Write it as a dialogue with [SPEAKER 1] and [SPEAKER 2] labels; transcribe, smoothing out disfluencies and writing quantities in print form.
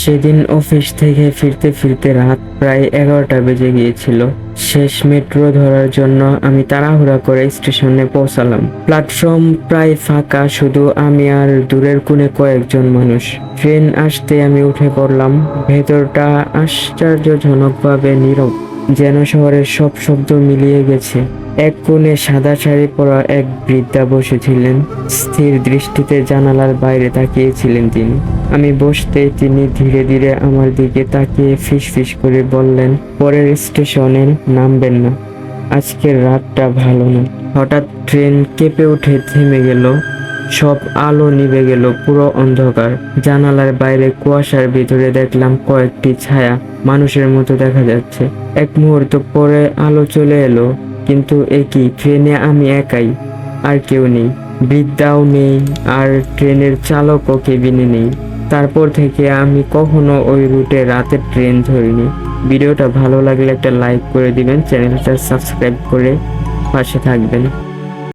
[SPEAKER 1] সেদিন অফিস থেকে ফিরতে ফিরতে রাত প্রায় 11টা বেজে গিয়েছিল। শেষ মেট্রো ধরার জন্য আমি তাড়াহুড়া করে স্টেশনে পৌঁছালাম। প্ল্যাটফর্ম প্রায় ফাঁকা, শুধু আমি আর দূরের কোণে কয়েকজন মানুষ। ট্রেন আসতে আমি উঠে পড়লাম। ভেতরটা আশ্চর্যজনকভাবে নীরব, যেন শহরের সব শব্দ মিলিয়ে গেছে। এক কোণে সাদা শাড়ি পরা এক বৃদ্ধা বসেছিলেন। স্থির দৃষ্টিতে জানালার বাইরে তাকিয়েছিলেন তিনি। আমি বসতেই তিনি ধীরে ধীরে আমার দিকে তাকিয়ে ফিসফিস করে বললেন, পরের স্টেশনে নামবেন না, আজকের রাতটা ভালো না। হঠাৎ ট্রেন কেঁপে উঠে থেমে গেল। সব আলো নিভে গেল, পুরো অন্ধকার। জানালার বাইরে কুয়াশার ভিতরে দেখলাম কয়েকটি ছায়া, মানুষের মতো দেখা যাচ্ছে। এক মুহূর্ত পরে আলো চলে এলো, কিন্তু একই ট্রেনে আমি একাই, আর কেউ নেই। বৃদ্ধাও নেই, আর ট্রেনের চালকও কেবিনে নেই। তারপর থেকে আমি কখনো ওই রুটে রাতের ট্রেন ধরিনি। ভিডিওটা ভালো লাগলে একটা লাইক করে দিবেন, চ্যানেলটা সাবস্ক্রাইব করে পাশে থাকবেন।